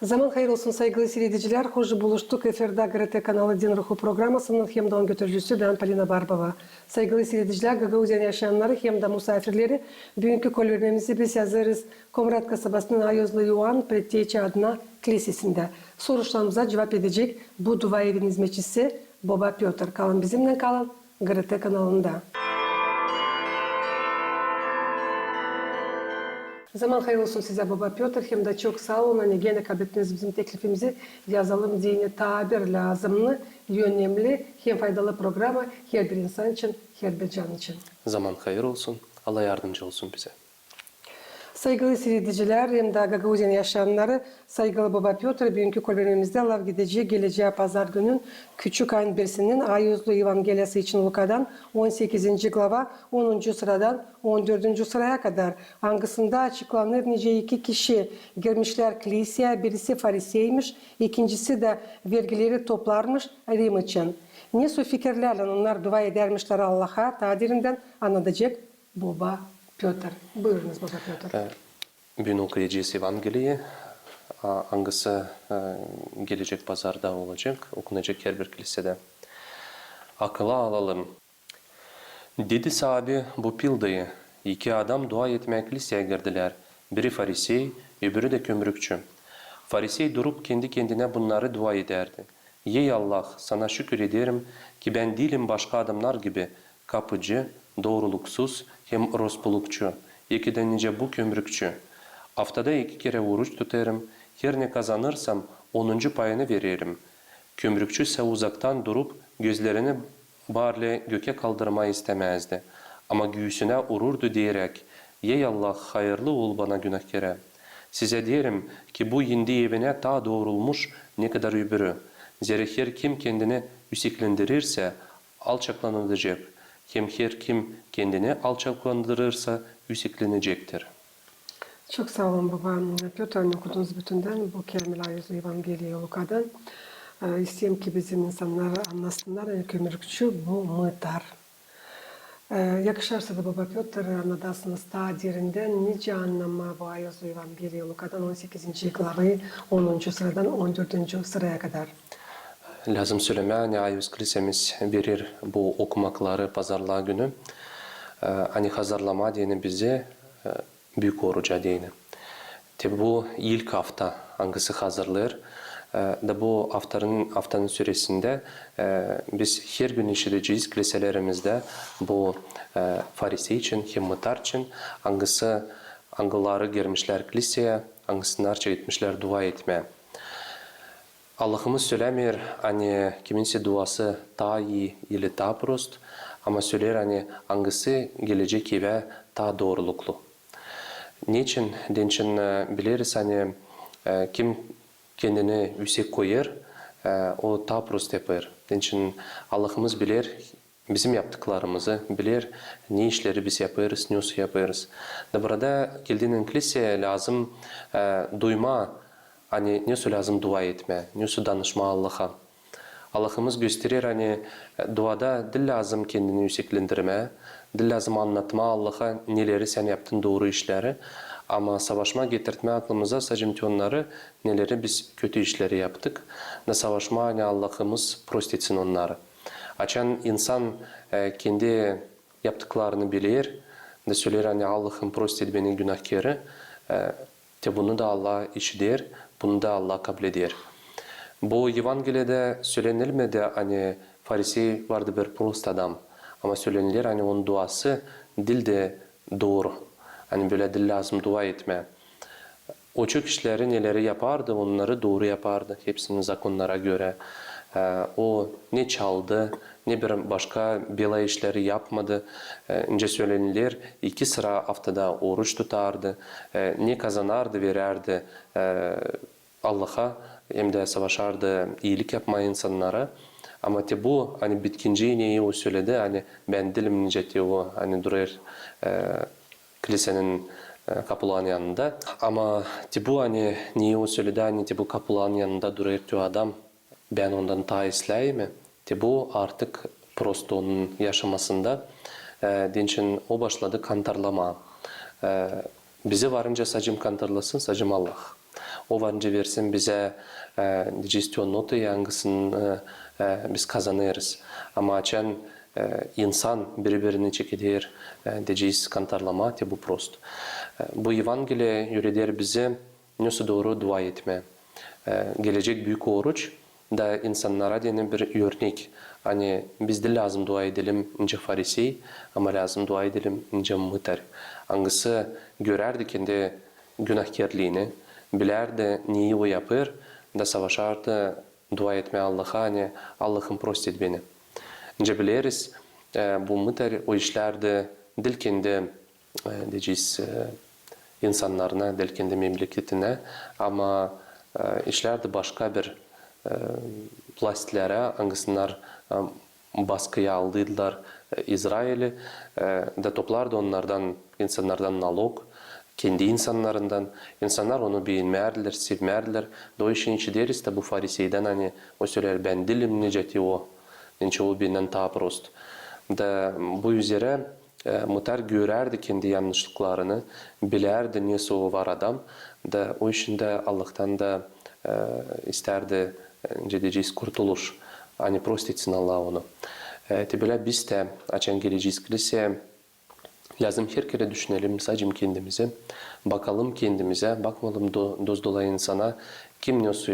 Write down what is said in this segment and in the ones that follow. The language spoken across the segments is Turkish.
Zaman hayır olsun saygılı seyirciler. Hoş buluştuk. Efirde GRT kanalı Din Ruhu programısının hem de götürücüsü ben Polina Barbova. Saygılı seyirciler, Gagauzyan yaşayanları hem de misafirleri bugünkü kolvermemizi biz yazarız. Komrat kasabasının Ayozlu Yuan Pretteçi adına kilisesinde. Soruşlarımıza cevap edecek bu dua evin hizmetçisi Baba Piotr. Kalın bizimle kalın GRT kanalında. Zaman hayır olsun size Baba Piotr. Hem de çok sağ olun. Hani gene kabul ettiniz bizim teklifimizi. Yazalım dini tabir lazımlı, önemli, hem faydalı programı her bir insan için, her bir can için. Zaman hayır olsun. Allah yardımcı olsun bize. Saygılı seyirciler, hem de Gagauzyan yaşayanları, saygılı Baba Piotr, bugünkü kolvermemizde Allah gideceği geleceği pazar günün küçük ayın birisinin Ayozlu Evangeliyası için Luka'dan 18. glava 10. sıradan 14. sıraya kadar hangisinde açıklanır nice iki kişi girmişler kiliseye, birisi fariseymiş, ikincisi de vergileri toplarmış Rim için. Ne su fikirlerle onlar dua edermişler Allah'a, tadirinden anlatacak Baba Piotr. Buyurunuz Baba Piotr. Bugün okuyacağız Evangeliyi. Hangisi gelecek pazarda olacak, okunacak her bir kilisede. Akıla alalım. Dedi sahibi bu pildayı. İki adam dua etmeye kiliseye girdiler. Biri farisey, öbürü de kömürükçü. Farisey durup kendi kendine bunları dua ederdi. Ey Allah, sana şükür ederim ki ben değilim başka adamlar gibi kapıcı, doğruluksuz hem orospulukçu. İkiden nice bu kömürükçü. Haftada 2 kere oruç tutarım. Her ne kazanırsam 10. payını veririm. Kömürükçü ise uzaktan durup gözlerini bağırla göke kaldırmayı istemezdi. Ama göğsüne vururdu diyerek, ey Allah hayırlı ol bana günahkara. Size derim ki bu indi evine ta doğrulmuş ne kadar öbürü. Zira her kim kendini yükseklendirirse alçaklanacak. Hem her kim kendini alçaklandırırsa yükseklenecektir. Çok sağ olun Baba Piotr, okuduğunuz bütünden bu kelimeler Ayozlu Evangeliya Luka'dan. İsteyeyim ki bizim insanlar anlasınlar, kömürükçü bu mıtar. Yakışarsa da Baba Piotr anladasınız tadirinden nice anlama bu Ayozlu Evangeliya Luka'dan 18. glavayı 10. sıradan 14. sıraya kadar. Lazım söylemeye Ayuz Kilisemiz verir bu okumakları pazarlığa günü. Hani hazırlama diyeni bize büyük oruca diyeni. Tabi bu ilk hafta hangisi hazırlar. Da bu haftanın süresinde biz her gün işleyeceğiz kiliselerimizde bu farisey için, hem mıtar için hangileri girmişler kiliseye, hangisinler gitmişler dua etmeye. Allah'ımız söylemiyor hani kiminse duası daha iyi ile daha prost ama söyler hani hangisi gelecek eve daha doğruluklu. Niçin? Niçin biliriz hani kim kendini yüksek koyar o daha prost yapar. Niçin Allah'ımız bilir bizim yaptıklarımızı, bilir ne işleri biz yaparız, ne yaparız. Da burada geldiğinin kiliseye lazım duyma. Hani ne lazım dua etme, ne danışma Allah'a. Allah'ımız gösterir hani duada dil lazım kendini yükseklendirme, dil lazım anlatma Allah'a neleri sen yaptın doğru işleri. Ama savaşma getirtme aklımıza sadece onları neleri biz kötü işleri yaptık. Ne savaşma hani Allah'ımız prost etsin onları. Açan insan kendi yaptıklarını bilir. Ne söyler hani Allah'ım prost et beni günahkarı. Bunu da Allah işidir, bunu da Allah kabul eder. Bu Evangeli'de söylenilmedi hani farisey vardı bir prost adam. Ama söylenilir hani onun duası dilde doğru. Hani böyle dil lazım dua etme. O çok işleri neleri yapardı, onları doğru yapardı. Hepsinin zakonlara göre. O ne çaldı, ne bir başka bela işleri yapmadı. Önce söylenilir 2 sıra haftada oruç tutardı. Ne kazanardı, verirdi Allah'a. Hem de savaşardı, iyilik yapmaya insanlara. Ama bu hani bitkince neyi o söyledi, hani ben dilim niceti o hani durar kilisenin kapıların yanında. Ama bu hani neyi o söyledi, hani bu kapıların yanında durar diyor adam. Ben ondan daha isleyeyim. Bu artık prost onun yaşamasında. Dinçin o başladı kantarlama. Bizi varınca sacım kantarlasın, sacım Allah. O varınca versin bize dijistiyon notu yangısını biz kazanırız. Ama açan insan birbirini çekilir, diyeceğiz kantarlama, bu prost. Bu Evangeliye yürüder bize nasıl doğru dua etme. Gelecek büyük oruç da insanlara diye bir örnek. Hani biz de lazım dua edelim ince farisey ama lazım dua edelim ince mıtar. Hangisi görerdi kendi günahkarlığını, bilerdi neyi o yapır da savaşardı dua etme Allah'a hani Allah'ım prost et beni. İnce biliriz bu mıtar o işlerde dil kendi diyeceğiz insanlarına, dil kendi memleketine ama işlerde başka bir plastlere hangisler baskıya aldılar İsrail'i de toplardı onlardan insanlardan nalog kendi insanlarından insanlar onu beğenmerdiler, sevmerdiler. O işin içi deriz de bu fariseyden hani o söyler ben dilim necati o. Ninçe o benden daha prost. Da bu üzere muhtar görerdi kendi yanlışlıklarını, bilerdi neyse o var adam. Da o işinde Allah'tan da isterdi diyeceğiz kurtuluş. Hani prost etsin Allah onu. Böyle biz de açan geleceğiz kiliseye lazım her kere düşünelim sadece kendimize. Bakalım kendimize, bakmalım doz dolayı insana kim nasıl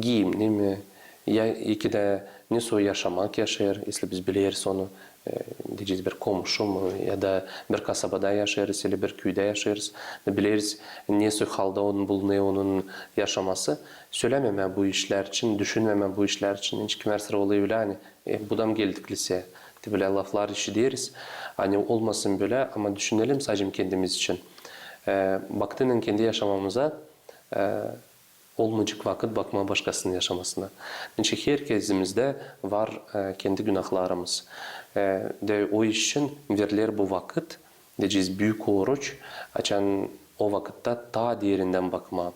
giyim değil mi? Ya iki de nasıl yaşamak yaşar, если biz biliriz onu diyeceğiz bir komşu mu ya da bir kasabada yaşarız ya bir köyde yaşarız. Biliriz nasıl halde onun bulunuyor onun yaşaması. Söylememe bu işler için, düşünmeme bu işler için hiç kimler sıra oluyor öyle hani budam geldik liseye. Böyle laflar işi deriz. Hani olmasın böyle ama düşünelim sadece kendimiz için. Baktığının kendi yaşamamıza olmayacak vakit bakma başkasının yaşamasına. Çünkü herkesimizde var kendi günahlarımız. De o için verilir bu vakit, diyeceğiz büyük oruç, açan o vakitte daha derinden bakma.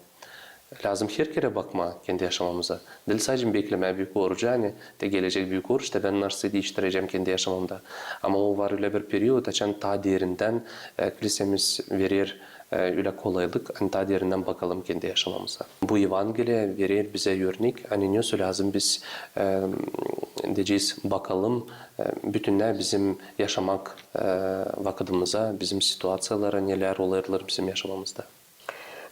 Lazım her kere bakma kendi yaşamamıza. Değil sadece bekleme büyük orucu hani de gelecek büyük oruç da ben nasıl değiştireceğim kendi yaşamamda. Ama o var öyle bir periyot açan daha derinden kilisemiz verir öyle kolaylık hani daha derinden bakalım kendi yaşamamıza. Bu Evangeliye verir bize örnek. Hani nasıl lazım biz diyeceğiz bakalım bütünler bizim yaşamak vakitimize, bizim situasyalara neler olurlar bizim yaşamamızda.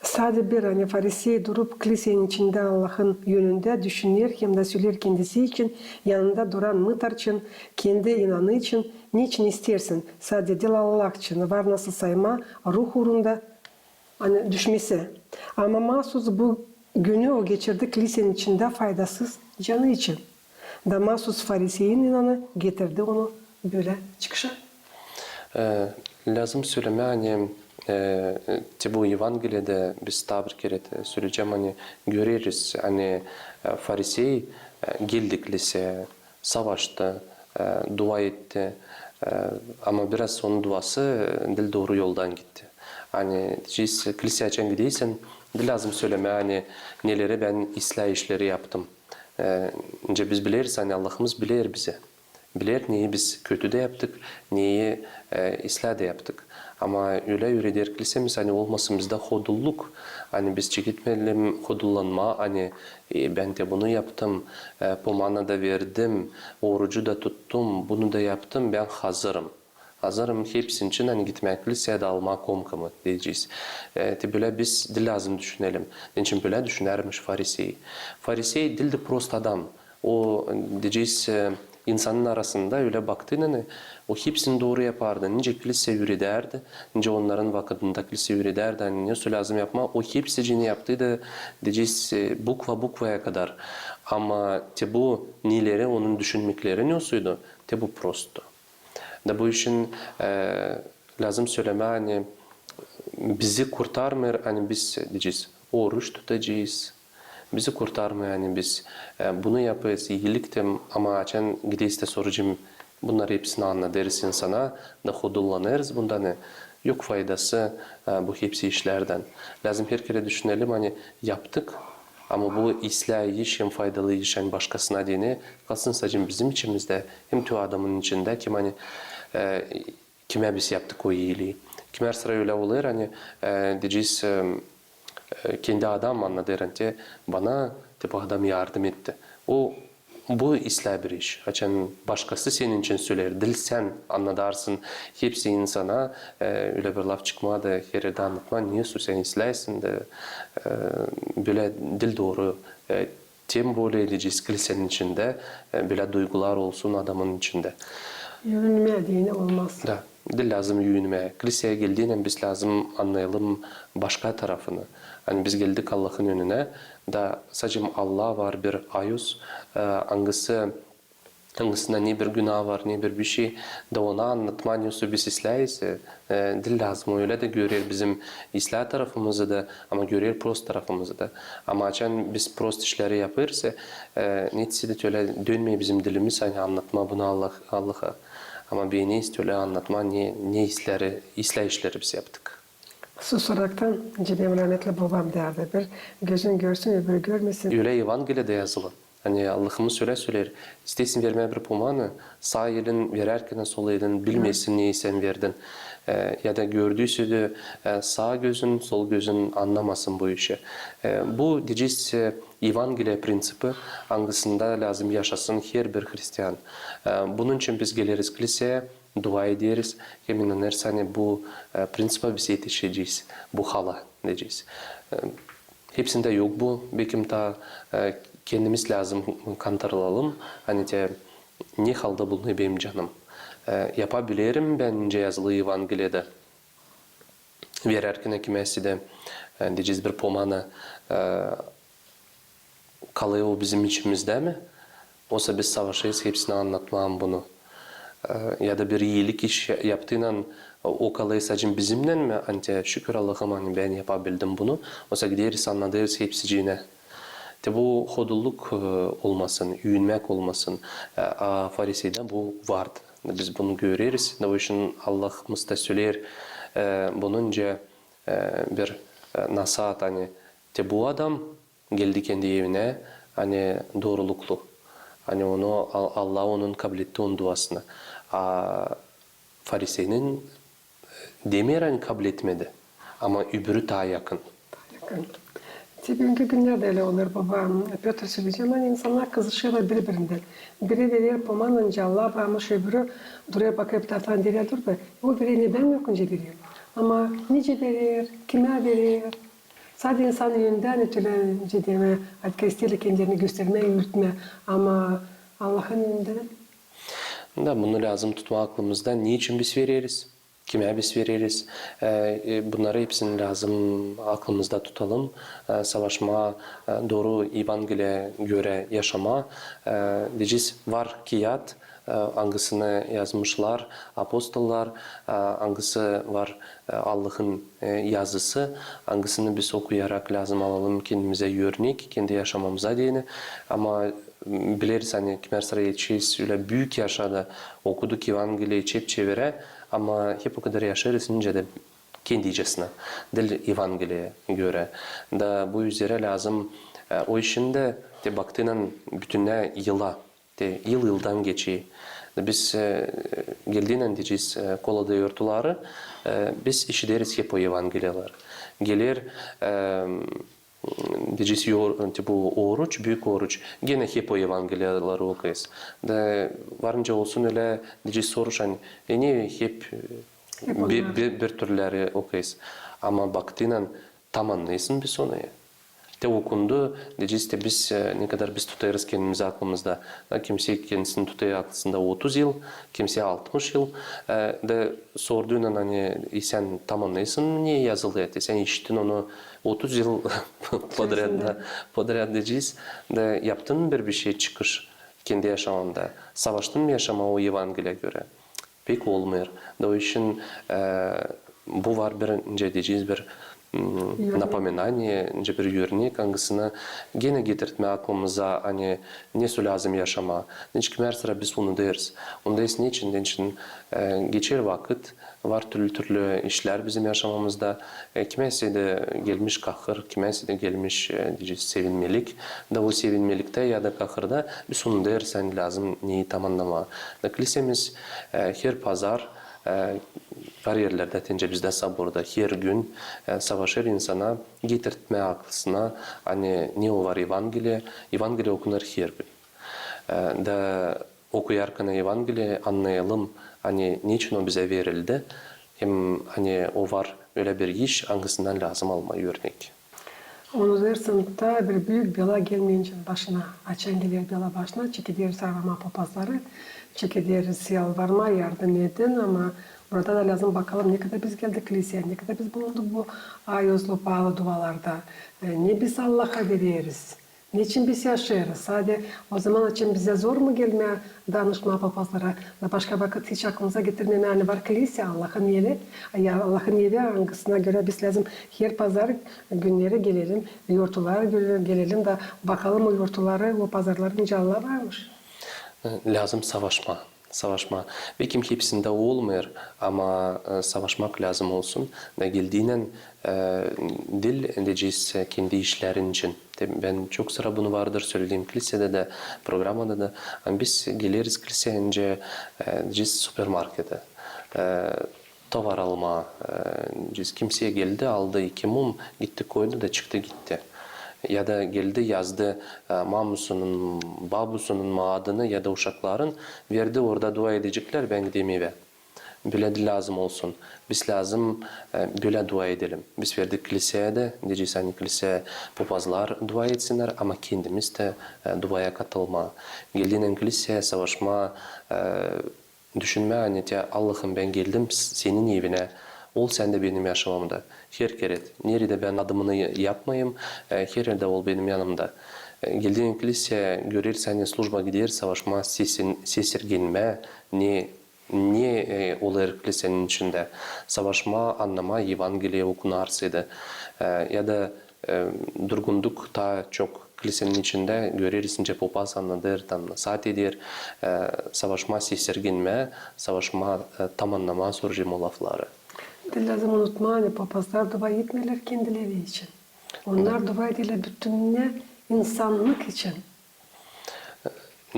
Sadece bir hani farisey durup kilisenin içinde Allah'ın yönünde düşünür hem de söyler kendisi için yanında duran mıtar için kendi inanı için niçin istersin? Sadece dil Allah için var nasıl sayma ruh uğrunda hani düşmesi. Ama mahsus bu günü o geçirdi kilisenin içinde faydasız canı için. Da mahsus fariseyin inanı getirdi onu böyle çıkışa. Lazım söyleme hani bu Evangeliye'de biz tabir kere söyleyeceğim hani görürüz hani farisey geldik liseye savaştı dua etti ama biraz onun duası dil doğru yoldan gitti. Hani kiliseye açan gidiysen dil lazım söyleme hani neleri ben ıslah işleri yaptım. Önce biz biliriz hani Allah'ımız bilir bize. Bilir neyi biz kötü de yaptık, neyi ıslah da yaptık. Ama öyle yürüder kilisemiz hani olmasın bizde hodulluk. Hani biz çekitmeyelim hodullanma hani ben de bunu yaptım, pomana da verdim, orucu da tuttum, bunu da yaptım ben hazırım. Hazırım hepsinin için hani gitmek kiliseye de almak komkamı diyeceğiz. Böyle biz dil lazım düşünelim. Niçin böyle düşünermiş farisey. Farisey dilde prost adam. O diyeceğiz insanın arasında öyle baktığını o hepsini doğru yapardı. Nice kilise yürüderdi, nice onların vakitinde kilise yürüderdi. Hani nasıl lazım yapma, o hepsini yaptıydı diyeceğiz bukvaya kadar. Ama bu neleri, onun düşünmekleri nasıldı? Bu prosttu. Da bu işin lazım söyleme hani bizi kurtarmıyor, hani biz diyeceğiz oruç tutacağız. Bizi kurtarmıyor yani biz bunu yapıyoruz iyilikte ama açan gideyiz de sorucum bunları hepsini anlatırız insana da hudullanırız bundan yok faydası bu hepsi işlerden. Lazım her kere düşünelim hani yaptık ama bu ıslah iş hem faydalı iş hani başkasına dini kalsın sadece bizim içimizde hem tüm adamın içinde kim hani kime biz yaptık o iyiliği. Kimer sıra öyle olur hani diyeceğiz kendi adam anladığında bana bu adam yardım etti. Bu isla bir iş. Açan başkası senin için söyler. Dil sen anladarsın. Hepsi insana öyle bir laf çıkmadı. Herede anlatma. Niye sen islayasın da böyle dil doğru. Tem böyle edeceğiz kilisenin içinde. Böyle duygular olsun adamın içinde. Yürünmeye dini olmaz. Da, dil lazım yürünmeye. Kiliseye geldiğinde biz lazım anlayalım başka tarafını. Hani biz geldik Allah'ın önüne da sadece Allah var bir ayus, hangısında ne bir günah var ne bir şey da ona anlatmanıyorsa biz İslay'sı dil lazım öyle de görür bizim İslah tarafımızı da ama görür prost tarafımızı da. Ama açan biz prost işleri yapırsa neticede öyle dönmeyi bizim dilimiz hani anlatma bunu Allah'a. Ama beni istiyorlar anlatma ne işleri biz yaptık. Susaraktan Cenab-ı rahmetli babam derdi bir gözün görsün öbürü görmesin. Öyle Evangeli'de yazılı. Hani Allah'ımız söyler. İstesin vermeye bir pomanı sağ elin vererken sol elin bilmesin neyi sen verdin. Ya da gördüyse de sağ gözün sol gözün anlamasın bu işi. Bu diyeceğiz Evangeliya prensibi hangisinde lazım yaşasın her bir Hristiyan. Bunun için biz geliriz kiliseye, dua ederiz. Yemin ederse hani bu prensibe biz yetişeceğiz. Bu hala diyeceğiz. Hepsinde yok bu. Belki ta kendimiz lazım kantarılalım. Hani de ne halde bulunuyor benim canım. Yapabilirim bence yazılı Evangelia'da. Vererken kimisi de diyeceğiz bir pomanı kalıyor o bizim içimizde mi? Oysa biz savaşıyız hepsini anlatmam bunu. Ya da bir iyilik iş yaptığıyla o kalıyor sadece bizimle mi? Hani şükür Allah'ım hani ben yapabildim bunu. Oysa gideriz anladığız hepsiciğine. Bu hoduluk olmasın, yüğünmek olmasın. Fariseyde bu vardı. Biz bunu görürüz. O için Allah'ımız da söyler. Bununca bir nasihat hani bu adam geldi kendi evine hani doğruluklu. Hani onu Allah onun kabul etti onun duasını. Fariseynin demir hani kabul etmedi. Ama öbürü daha yakın. Yakın. Bugünkü günlerde öyle olur babam. Piotr söyleyeceğim hani insanlar kızışıyorlar birbirinden. Biri veriyor pomanınca Allah varmış öbürü duruyor bakıyor bir taraftan diye dur be. O biri neden yokunca veriyor. Ama nice verir, kime verir. Sadece insan yönünden ötülence deme, arkadaşlarıyla kendilerini gösterme, yürütme. Ama Allah'ın yönünden. Da bunu lazım tutma aklımızda. Niçin biz veririz? Kime biz veririz? Bunları hepsini lazım aklımızda tutalım. Savaşma, doğru Evangeli'ye göre yaşama. Diyeceğiz var kiyat, hangisini yazmışlar apostollar, hangisi var Allah'ın yazısı, hangisini biz okuyarak lazım alalım kendimize örnek, kendi yaşamamıza diyene. Ama biliriz hani Kimersara yetişiyiz öyle büyük yaşada okuduk Evangeli'yi çevire ama hep o kadar yaşarız ince de kendicesine dil Evangeli'ye göre da bu üzere lazım o işinde de baktığının bütününe yıla de yıldan geçiyor. Biz geldiğinden diyeceğiz kolada yortuları biz işleriz hep o Evangeliyalar. Gelir diyeceğiz bu oruç, büyük oruç. Gene hep o Evangeliyaları okuyuz. Da varınca olsun öyle diyeceğiz soruş hani niye hep bir türleri okuyuz. Ama baktığında tam anlayısın bir sonu ya. De okundu diyeceğiz de biz ne kadar biz tutarız kendimizi aklımızda. Kimse kendisini tutuyor aklında 30 yıl, kimse 60 yıl. De sorduğunda hani sen tam anlayısın niye yazılı etti? Sen işittin onu 30 yıl podrяд diyeceğiz. De yaptın bir şey çıkış kendi yaşamında. Savaştın mı yaşama o Evangeli'ye göre? Pek olmuyor. Da o için bu var bir diyeceğiz bir напоминание, bir örnek hangisini gene getirtme aklımıza hani ne lazım yaşama. Niçin mesela biz bunu deriz. Ondayız niçin? Niçin geçer vakit var türlü işler bizim yaşamamızda. Kimisi de gelmiş kahır, kimisi de gelmiş diyeceğiz sevinmelik. Da o sevinmelikte ya da kahırda biz onu deriz hani lazım neyi tamamlama. Da kilisemiz her pazar Var yerlerde tence bizde saburda her gün savaşır insana getirtme aklısına hani ne o var Evangeliye okunur her gün. Da okuyarken Evangeliye anlayalım hani niçin o bize verildi. Hem hani o var öyle bir iş hangisinden lazım almayı örnek. Onu dersin da bir büyük bela gelmeyince başına, açan gelir bela başına, çekilir sarvama papazları, çekilir yalvarma, yardım edin ama burada da lazım bakalım ne kadar biz geldik kiliseye, ne kadar biz bulunduk bu ayozlu pahalı dualarda, ne biz Allah'a veririz. Niçin biz yaşıyoruz? Sadece o zaman için bize zor mu gelmeye danışma papazlara da başka vakit hiç aklımıza getirmeme yani var kilise Allah'ın yeri. Ya Allah'ın yeri hangisine göre biz lazım her pazar günleri gelelim, yurtlara gelelim de bakalım o yurtları, o pazarların ince Allah varmış. Lazım savaşma. Belki hepsinde olmuyor ama savaşmak lazım olsun. Da geldiğinden dil edeceğiz kendi işlerin için. Ben çok sıra bunu vardır söylediğim kilisede de programda da biz geliriz kiliseye önce süpermarkete. Tovar alma. Kimseye geldi aldı 2 mum gitti koydu da çıktı gitti. Ya da geldi yazdı mamusunun, babusunun adını ya da uşakların verdi orada dua edecekler ben gideyim Böyle lazım olsun. Biz lazım böyle dua edelim. Biz verdik kiliseye de diyeceğiz hani kiliseye papazlar dua etsinler ama kendimiz de duaya katılma. Geldiğinin kiliseye savaşma, düşünme hani Allah'ım ben geldim senin evine. Ol sen de benim yaşamamda. Her kere nerede ben adımını yapmayayım, her yerde ol benim yanımda. Geldiğin kiliseye görürsen slujba gider, savaşma, sesirgenme, ne olur kilisenin içinde. Savaşma, anlama, Evangeliye okunarsıydı. Ya da durgunluk daha çok kilisenin içinde görürüz papaz anladır, saat eder, savaşma, sesirgenme, savaşma, tam anlama soracağım o lafları. Lazım unutma hani papazlar dua etmeler kendileri için. Onlar dua ediyorlar bütününe insanlık için.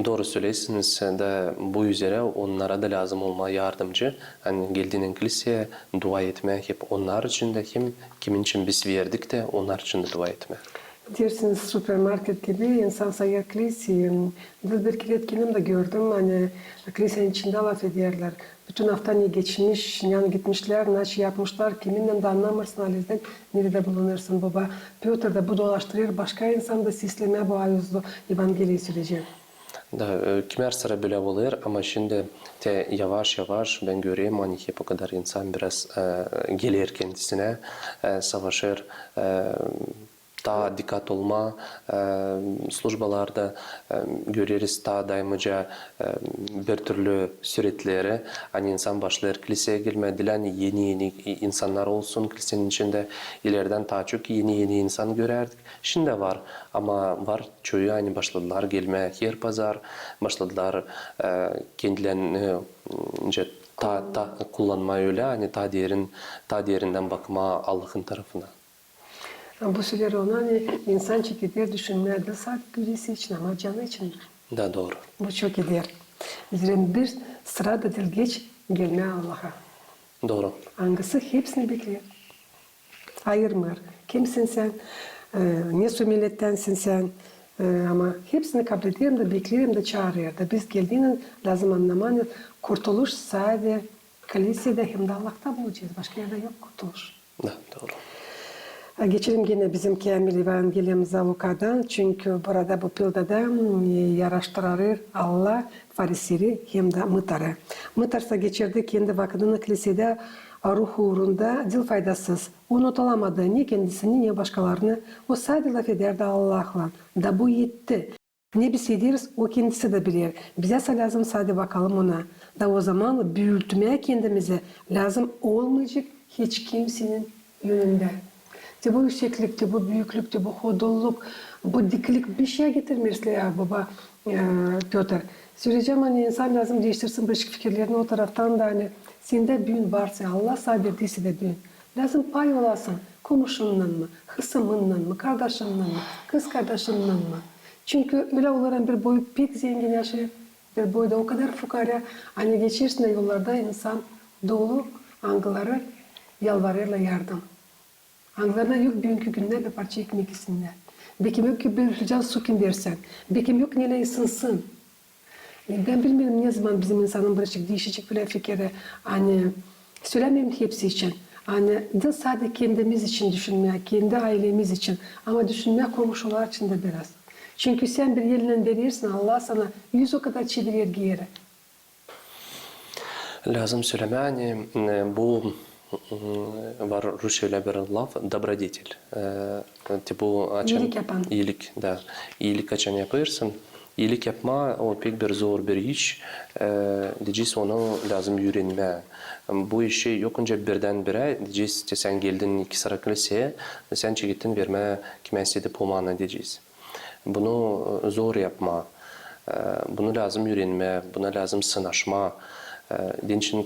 Doğru söylüyorsunuz da bu üzere onlara da lazım olma yardımcı. Hani geldiğinin kiliseye dua etme hep onlar için de kimin için biz verdik de onlar için de dua etme. Dersiniz süpermarket gibi insan sayar kiliseyi. Bir kiletkinim de gördüm hani kilisenin içinde laf ederler. Bütün hafta ne geçmiş, yani gitmişler, ne yapmışlar, kiminle de anlamırsın Aliz'den, nerede bulunursun baba. Piotr da bu dolaştırır, başka insan da sisleme bu ayızlı Evangeliyi söyleyecek. Da kimer sıra böyle oluyor ama şimdi yavaş yavaş ben göreyim hani hep o kadar insan biraz gelir kendisine savaşır daha dikkat olma slujbalarda görürüz daha daimıca bir türlü süreçleri hani insan başlar kiliseye gelmediler yeni insanlar olsun kilisenin içinde ileriden daha çok yeni insan görerdik. Şimdi var ama var çoğu hani başladılar gelmeye her pazar başladılar kendilerini kullanmayı öyle hani ta diğerinden bakma Allah'ın tarafına. Bu sürer ona hani insan çekilir düşünmeye de sadece gülesi için ama canı için. Da doğru. Bu çok eder. Bizlerin bir sırada dilgeç gelmeye Allah'a. Doğru. Hangisi hepsini bekliyor. Ayırmıyor. Kimsin sen? Ne su millettensin sen? Ama hepsini kabul ederim de beklerim de çağırıyor da biz geldiğinin lazım anlamanı kurtuluş sadece kilisede hem de Allah'ta bulacağız. Başka yerde yok kurtuluş. Da doğru. Geçelim yine bizim Kamil Evangeliyemize Luka'dan. Çünkü burada bu pildada yaraştırır Allah farisleri hem de mıtarı. Mıtarsa geçirdi kendi vakitini kilisede ruh uğrunda dil faydasız. Unutulamadı ne kendisini ne başkalarını. O sadece laf ederdi Allah'la. Da bu yetti. Ne biz ederiz o kendisi de bilir. Bize lazım sadece bakalım ona. Da o zaman büyütmeye kendimizi lazım olmayacak hiç kimsenin yönünde. Bu yükseklikte, bu büyüklükte, bu hodulluk, bu diklik bir şey getirmezler ya baba Piotr. Söyleyeceğim hani insan lazım değiştirsin başka fikirlerini o taraftan da hani sende büyün varsa Allah sana verdiyse de büyün. Lazım pay olasın komşundan mı, hısımından mı, kardeşinden mi, kız kardeşinden mi? Çünkü öyle olarak bir boy pek zengin yaşıyor. Bir boyda o kadar fukara hani geçirsin de yollarda insan dolu angıları yalvarırlar yardım. Angılarına yok bugünkü günler bir parça ekmek yesinler. Bekim yok ki bir can su kim versen. Bekim yok neyle ısınsın. Ben bilmiyorum ne zaman bizim insanın birazcık değişecek bile fikri. Hani söylemiyorum hepsi için. Hani de sadece kendimiz için düşünmeye, kendi ailemiz için. Ama düşünmeye komşular için de biraz. Çünkü sen bir elinden verirsin, Allah sana yüz o kadar çevirir geri. Lazım söyleme hani bu var Rusçayla bir laf добродетель. Bu açan İyilik yapan. iyilik da iyilik açan yapırsın. İyilik yapma o pek bir zor bir iş. Diyeceğiz onu lazım öğrenme. Bu işi yok önce birdenbire diyeceğiz ki sen geldin 2 sıra kiliseye sen çekittin verme kime istedi pomana diyeceğiz. Bunu zor yapma. Bunu lazım öğrenme, buna lazım sınaşma. Dinçin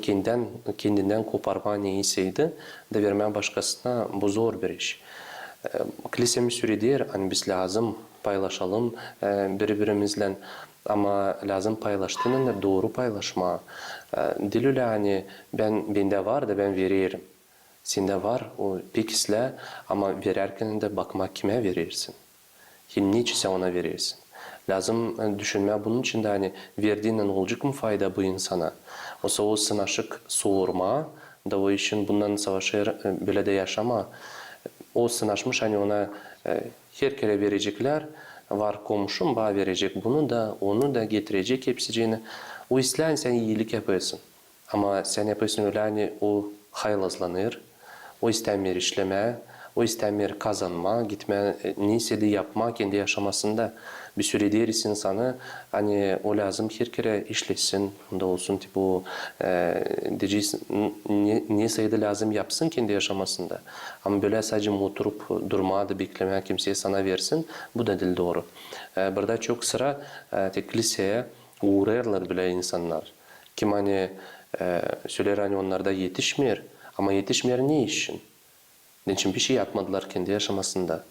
kendinden koparma neyseydi de verme başkasına bu zor bir iş. Kilisemiz süredir, hani biz lazım paylaşalım birbirimizle ama lazım paylaştığında doğru paylaşma. Dil öyle hani bende var da ben veririm. Sende var o pekisle ama verirken de bakma kime verirsin. Kim niçin ona verirsin. Lazım düşünme bunun için de hani verdiğinden olacak mı fayda bu insana? O sınaşık soğurma da o işin bundan savaşır böyle de yaşama. O sınaşmış hani ona her kere verecekler. Var komşum bana verecek bunu da onu da getirecek hepsini. O isteyen sen iyilik yapıyorsun. Ama sen yapıyorsun öyle hani o haylazlanır. O istemiyor işleme. O istemiyor kazanma, gitme, neyse de yapma kendi yaşamasında bir süre deriz insanı hani o lazım her kere işlesin da olsun tipu diyeceğiz neyse de lazım yapsın kendi yaşamasında ama böyle sadece oturup durma da bekleme kimseye sana versin bu da değil doğru. Burada çok sıra kiliseye uğrarlar bile insanlar kim hani söyler hani onlarda yetişmiyor ama yetişmiyor ne işin? Niçin bir şey yapmadılar kendi yaşamasında?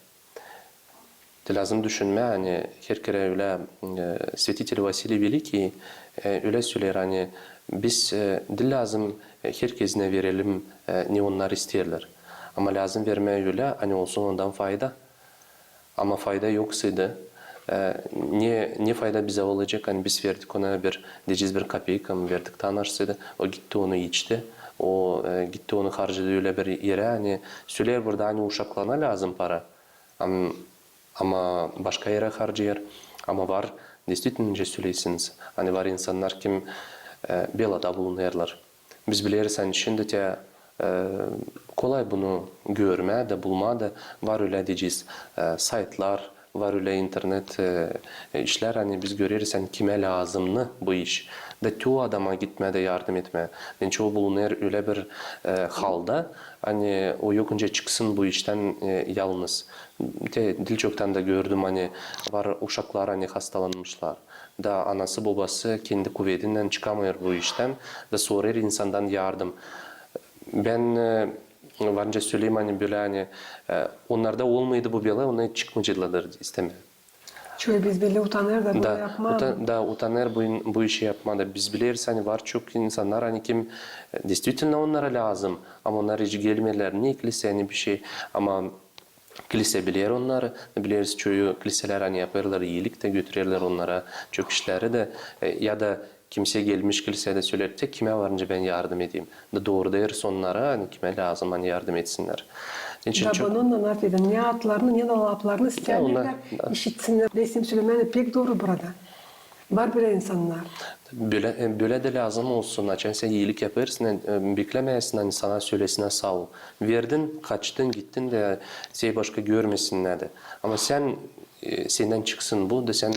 Lazım düşünme hani her kere öyle Святитель Vasili Veliki öyle söyler hani biz dil lazım herkesine verelim ne onlar isterler. Ama lazım vermeye öyle hani olsun ondan fayda. Ama fayda yoksaydı ne fayda bize olacak? Hani biz verdik ona diyeceğiz bir kapıyı mı verdik tanırsaydı o gitti onu içti. O gitti onu harcadı öyle bir yere hani söyler burada hani uşaklarına lazım para. Ama başka yere harcayır. Ama var, действительно söylesiniz. Hani var insanlar kim belada bulunurlar. Biz biliriz hani şimdi de kolay bunu görme de bulma da var öyle diyeceğiz saytlar, var öyle internet işler hani biz görürüz hani kime lazımlı bu iş. Da çoğu adama gitme de yardım etme. Yani çoğu bulunur öyle bir halda hani o yok önce çıksın bu işten yalnız. Dil çoktan da gördüm hani var uşaklar hani hastalanmışlar. Da anası babası kendi kuvvetinden çıkamıyor bu işten. Da sorar insandan yardım. Ben varınca söyleyeyim hani böyle hani onlarda olmaydı bu bela ona çıkmayacaklar istemiyor. Şöyle biz belli utanır da bunu yapma. Utanır bu işi yapmadı. Biz biliriz hani var çok insanlar hani kim действительно onlara lazım ama onlar hiç gelmiyorlar. Ne kilise ne bir şey ama kilise bilir onları. Biliriz çoğu kiliseler hani yaparlar iyilik de götürürler onlara çok işleri de ya da kimse gelmiş kilisede söyler tek kime varınca ben yardım edeyim. Doğru der onlara hani kime lazım hani yardım etsinler. Da bununla ne yapayım? Ne atlarını ne de laflarını isterler, işitsinler. Resim söylemen pek doğru burada. Var böyle insanlar. Böyle de lazım olsun. Açan sen iyilik yaparsın, beklemeyesin hani sana söylesine sağ ol. Verdin, kaçtın, gittin de şey başka görmesinler de. Ama senden çıksın bu da sen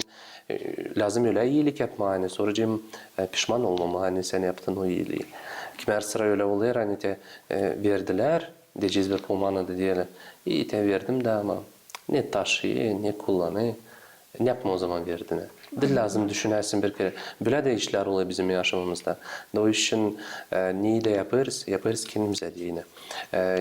lazım öyle iyilik yapma hani soracağım pişman olmama hani sen yaptın o iyiliği. Kimer sıra öyle oluyor hani de verdiler diyeceğiz bir pomana da diyelim. İyi de verdim de ama ne taşı ne kullanı ne yapma o zaman verdiğini. Dil lazım düşünersin bir kere. Böyle de işler oluyor bizim yaşamımızda. O işin neyi de yaparız? Yaparız kendimize diyene.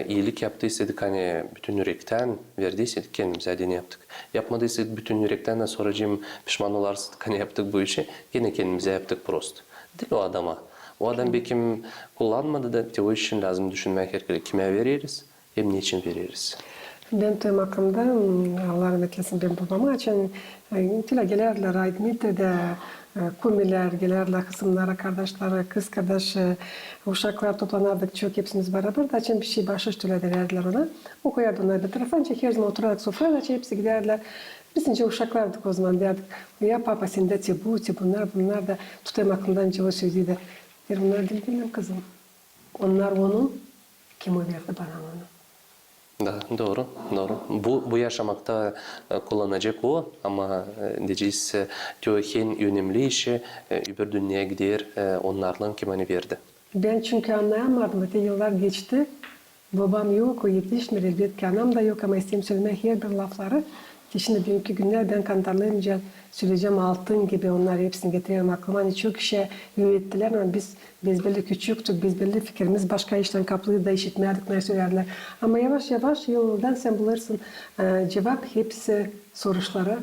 İyilik yaptıysak hani bütün yürekten verdiysek kendimize diyene yaptık. Yapmadıysak bütün yürekten de soracağım pişman olarsın hani yaptık bu işi. Yine kendimize yaptık prost. Dil o adama. O adam bekim kullanmadı da o için lazım düşünmek gerekir. Kime veririz, hem niçin veririz? Ben tüymakımda, Allah rahmet eylesin, ben babama için tüyle gelirler Aydın'da da kumiler gelirler, kısımlara, kardeşleri, kız kardeşi, uşaklar toplanırdık, çok hepsimiz beraber de için bir şey başı tüyle derlerler ona. O koyardı onlar bir tarafa, her zaman oturarak sofraya da hepsi giderler. Biz uşaklardık o zaman derdik. Ya papa sende bunlar da tutayım aklımdan cevap söyledi. Der bunlar bilmem kızım. Onlar onun, kim o verdi bana onu. Da, doğru. Bu yaşamakta kullanacak o ama diyeceğiz en önemli işi öbür dünyaya gider onlarla kim hani verdi. Ben çünkü anlayamadım. Öte yıllar geçti. Babam yok, o yetişmedi. Elbette anam da yok ama isteyeyim söylemek her bir lafları. Şimdi bugünkü günler ben kantarlayınca söyleyeceğim altın gibi onlar hepsini getiriyorum aklıma. Hani çok işe öğrettiler ama biz böyle küçüktük, biz böyle fikrimiz başka işten kaplıydı da işitmedik ne söylerler. Ama yavaş yavaş yoldan sen bulursun cevap hepsi soruşlara.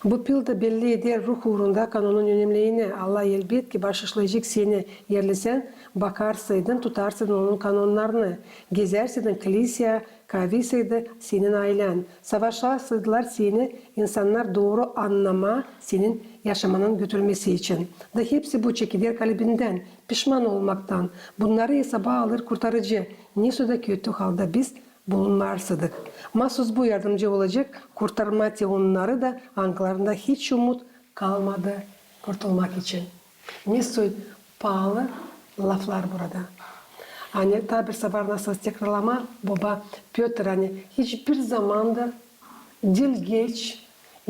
Bu pil de belli eder ruh uğrunda kanunun önemliğini. Allah elbet ki başışlayacak seni yerlesen bakarsaydın, tutarsaydın onun kanunlarını. Gezersaydın kilise, kahvesaydı senin ailen. Savaşarsaydılar seni insanlar doğru anlama senin yaşamanın götürmesi için. Da hepsi bu çekilir kalbinden, pişman olmaktan. Bunları hesaba alır kurtarıcı. Niye da kötü halde biz bulunmarsıdık. Mahsus bu yardımcı olacak, kurtarmak onları da ankalarında hiç umut kalmadı kurtulmak için. Ne söyle pahalı laflar burada. Hani tabir sabar nasıl tekrarlama baba Piotr hani hiçbir zamanda dil geç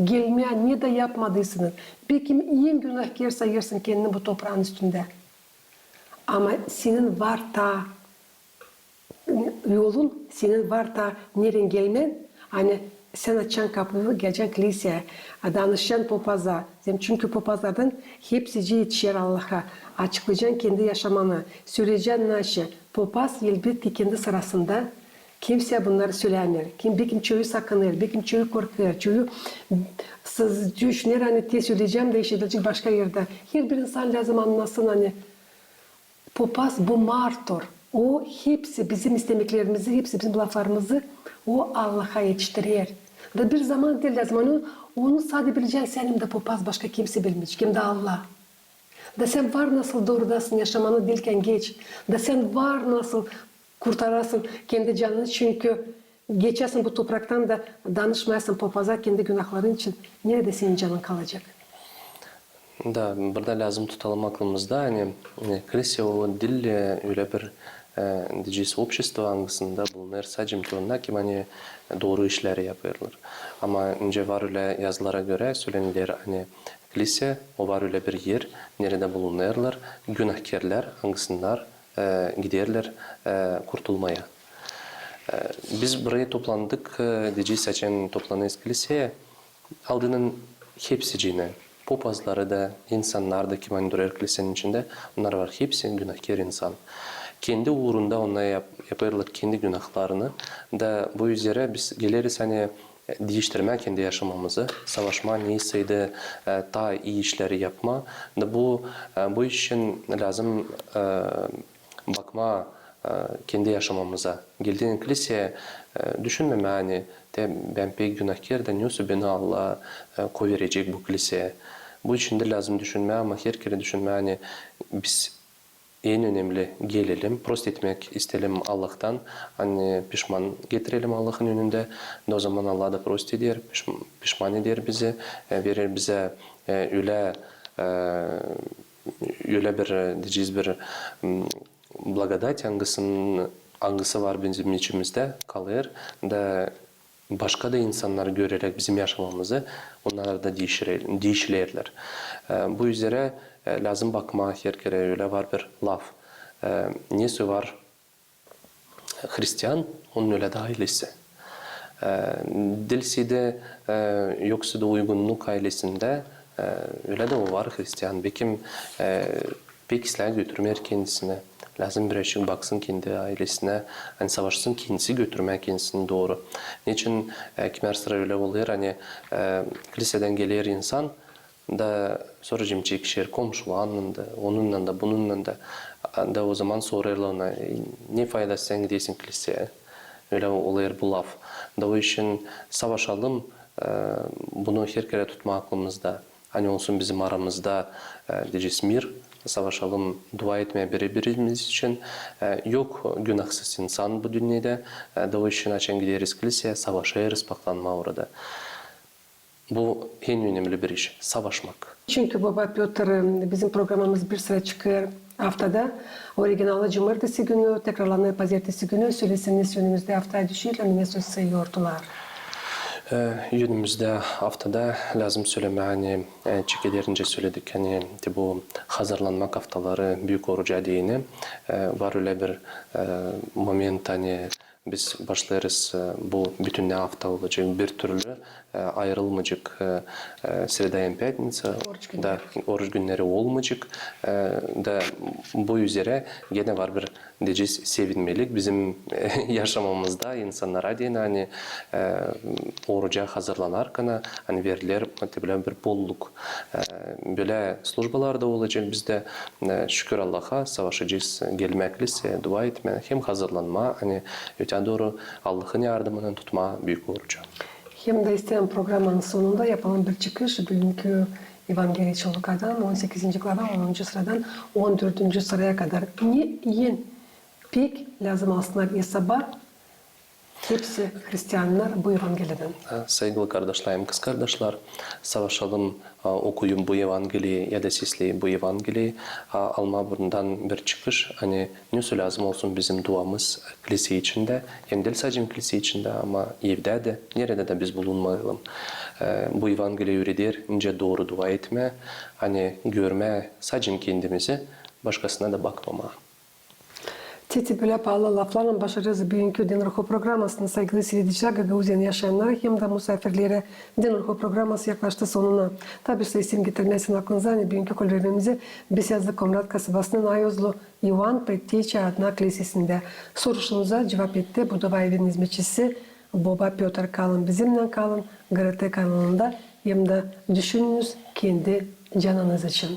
gelmeyen ne de yapmadıysanız bir kim iyi günahkar sayırsın kendini bu toprağın üstünde. Ama senin var ta yolun senin var da nereye gelmen hani sen açan kapıyı geleceksin kiliseye danışacaksın papaza çünkü papazlardan hepsi yetişir Allah'a açıklayacaksın kendi yaşamanı söyleyeceksin naşı papaz elbette kendi sırasında kimse bunları söylemir bir kim çoğu sakınır bir kim çoğu korkar çoğu siz düşünür hani te söyleyeceğim de işitilecek başka yerde her bir insan lazım anlasın hani papaz bu martor. O hepsi bizim istemeklerimizi, hepsi bizim laflarımızı o Allah'a yetiştirir. Da bir zaman değil lazım. Onu sadece bileceksin senin de papaz başka kimse bilmeyecek. Kim de Allah. Da sen var nasıl doğrudasın yaşamanı dilken geç. Da sen var nasıl kurtararsın kendi canını çünkü geçersin bu topraktan da danışmayasın papaza kendi günahların için. Nerede senin canın kalacak? Da, burada lazım tutalım aklımızda. Hani kilise o dil öyle bir diyeceğiz общество hangisinde bulunur. Sadece ki kim hani doğru işleri yapıyorlar. Ama önce var öyle yazılara göre söylenilir hani kilise o var öyle bir yer nerede bulunurlar. Günahkarlar hangisinden giderler kurtulmaya. Biz buraya toplandık diyeceğiz seçen toplanırız kiliseye. Aldığının hepsicine papazları da, insanlar da kim hani durar kilisenin içinde, onlar var. Hepsi günahkar insan. Kendi uğrunda onlar yaparlar kendi günahlarını da bu üzere biz geliriz hani değiştirme kendi yaşamamızı, savaşma neyseydi daha iyi işleri yapma da bu iş için lazım bakma kendi yaşamamıza. Geldiğin kiliseye düşünmeme hani ben pek günahkar da niye beni Allah koyverecek bu kiliseye. Bu için de lazım düşünme ama her kere düşünme hani biz en önemli gelelim, prost etmek isteyelim Allah'tan. Hani pişman getirelim Allah'ın önünde. O zaman Allah da prost eder, pişman eder bizi, verir bize öyle bir diyeceğiz bir благодать hangisi var bizim içimizde kalır da başka da insanlar görerek bizim yaşamamızı onlar da değişirler. Bu üzere lazım bakma her kere öyle var bir laf. Nesi var? Hristiyan onun öyle de ailesi. Dilsi de yoksa da uygunluk ailesinde öyle de o var Hristiyan. Bekim pek İslam'a götürmer kendisine. Lazım birazcık baksın kendi ailesine, hani savaşsın kendisi götürmek kendisini doğru. Niçin kimler sıra öyle oluyor hani kiliseden gelir insan da sonra cimçek şer komşularla da onunla da bununla da anda o zaman soruyorlar ona ne faydası sen gidesin kiliseye? Öyle olayır bu laf. Da o için savaşalım, bunu her kere tutma aklımızda. Hani olsun bizim aramızda diyeceğiz mir, savaşalım, dua etmeye birbirimiz için. Yok günahsız insan bu dünyada. Da o için açın gideriz kiliseye, savaşırız, baklanma orada. Bu en önemli bir iş, savaşmak. Çünkü Baba Piotr bizim programımız bir sıra çıkıyor haftada. Originalı cumartesi günü, tekrarlanır pazartesi günü. Söyleseniz önümüzde haftaya düşüyor. Ne söz sayıyordular? Önümüzde haftada lazım söyleme hani çekederince söyledik hani bu hazırlanmak haftaları büyük oruca diyeni var öyle bir moment hani biz başlarız bu bütün ne hafta olacak bir türlü ayrılmayacak Sredayen Pятница da oruç günleri olmayacak da bu üzere gene var bir diyeceğiz sevinmelik bizim yaşamamızda insanlara diyen hani oruca hazırlanarken hani verilir bir bolluk böyle slujbalarda olacak bizde şükür Allah'a savaşacağız gelmeklisi dua etme hem hazırlanma hani öte doğru Allah'ın yardımını tutma büyük oruca. Hem de isteyen programın sonunda yapılan bir çıkış bugünkü Evangeliya Çoluka'dan 18. glava 10. sıradan 14. sıraya kadar en pek lazım aslında İsa'ba hepsi Hristiyanlar bu Evangeliyeden. Saygılı kardeşlerim, kız kardeşler, savaşalım, okuyun bu Evangeliyi ya da sesleyin bu Evangeliyi. Alma bundan bir çıkış. Hani ne lazım olsun bizim duamız kilise içinde. Hem de sadece kilise içinde ama evde de, nerede de biz bulunmayalım. Bu Evangeliyi öğretir, ince doğru dua etme. Hani görme sadece kendimizi, başkasına da bakmama. Teti böyle pahalı laflarla başarırız bugünkü Din Ruhu programmasını saygılı seyirciler, Gagauzyan yaşayanlara hem de misafirlere Din Ruhu programması yaklaştı sonuna. Tabi isim getirmesin aklınıza hani bugünkü kolverimizi Besyazlı Komrat kasabasının Ayozlu Ivan Предтеча adına kilisesinde soruşunuza cevap etti. Bu dua evinin hizmetçisi Baba Piotr kalın bizimle kalın. GRT kanalında hem de düşününüz kendi canınız için.